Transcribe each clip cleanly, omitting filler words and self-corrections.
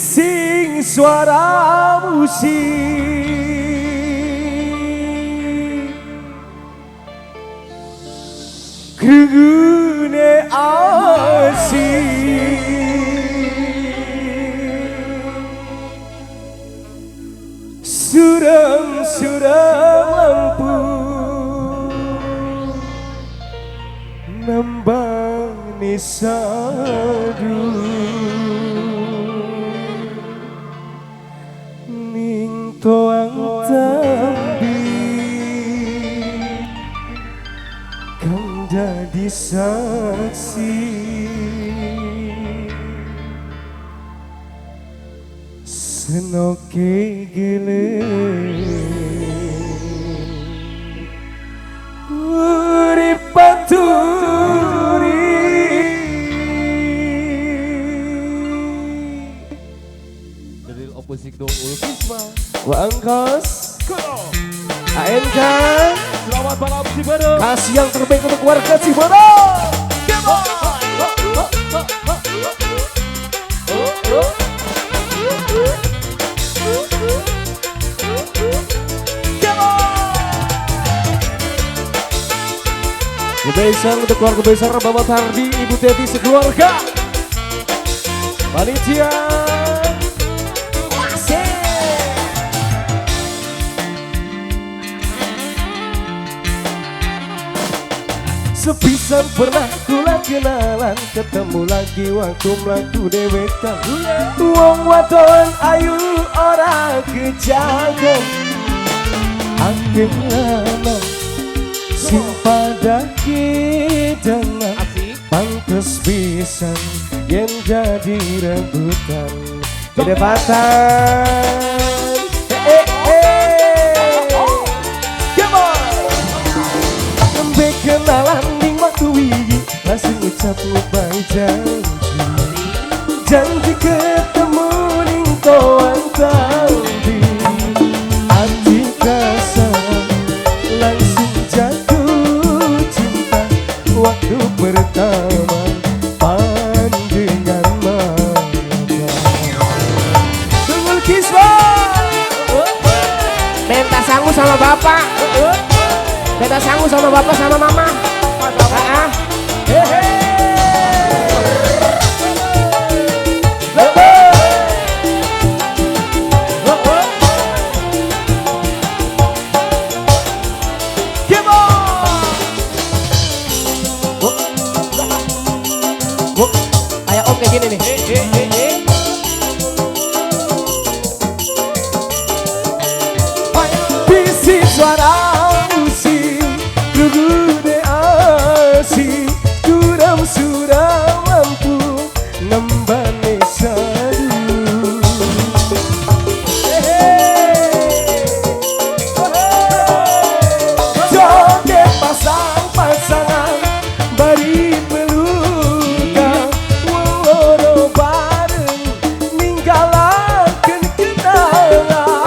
bising suara musik, krungune asik, suram-suram lampu nembani sadu ning toang tambi kang dadi saksi senoke gele urip paturi dari oposik dong Ulkisma wa angkos ANK. Selamat malam Cibodo. Kasih yang terbaik untuk warga Cibodo. Kebesaran untuk keluarga besar Bapak Tardi, Ibu Teti sekeluarga. Panitia. Sepisan pernah kula kenalan, ketemu lagi waktu mlaku dewekan. Wong wadon ayu ora kejagan, akeh lanang sing pada kidangan. Pantes pisan yen jadi rebutan kedepatan. Kenalan ning waktu wingi langsung ucap ngebay janji ketemu ning toan tambi hati kasar langsung jatuh cinta waktu pertama pandangan mata tunggu kisah minta sanggup sama bapak. Kita sanggup sama bapak sama mama. Kayak om kayak gini nih. Bisi suara krungune asik, suram-suram lampu nembani sadu. Joget pasang-pasangan bari pelukan, wong bareng ninggalaken kenangan.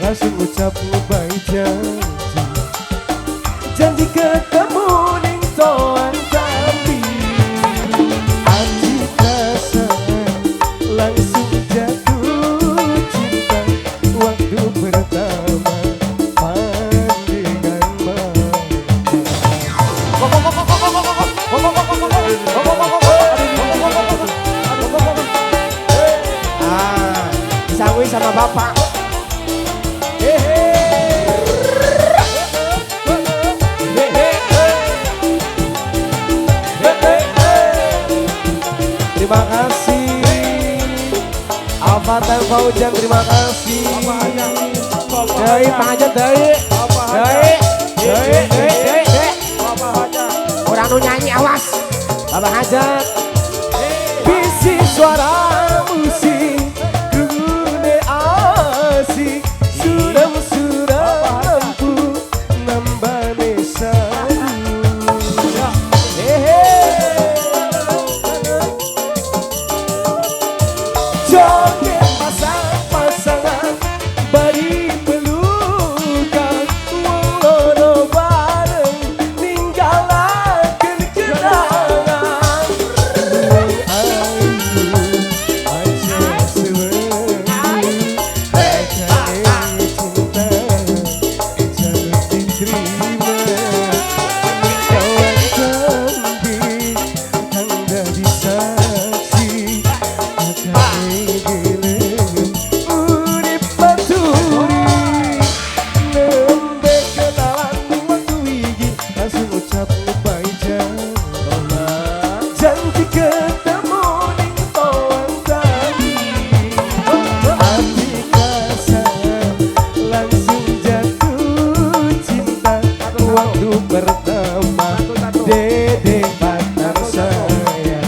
Langsung ucap ngebay janji ketemu ning toan tambi hati kasar langsung jatuh cinta waktu pertama pandangan mata. Disangui sama bapak. Terima kasih Alfatan Faujan, terima kasih dari Pak Hajat, dari orang nu nyanyi awas Bapak Hajat. Bisi suara musik krungune asik, suram-suram janji ketemu ning toan tadi. Hati kasar langsung jatuh cinta waktu pertama Dede Patan saya.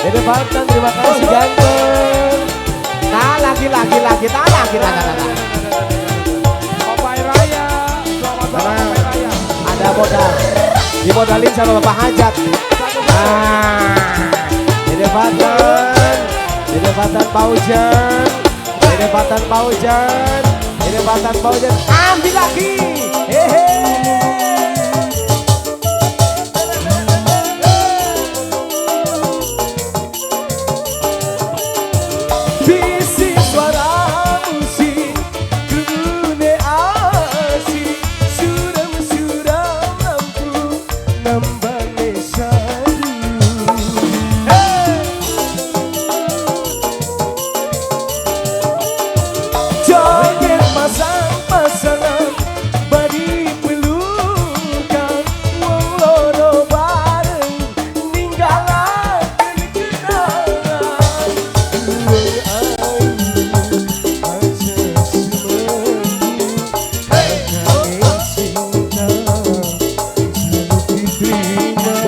Dede Patan terima kasih ganteng. Nah lagi. Papai Raya. Selamat malam Papai Raya. Ada modal. Dimodalin sama Bapak Hajat. Dede Patan Paujan. Dede Patan Paujan. Ambil lagi. Hehe. Bisik suara musik Kebune asik Suram lampu Nambah nesadu. Joget pasang-pasangan Badi pelukan Wong loro bareng Ninggalakan kenangan. Cinta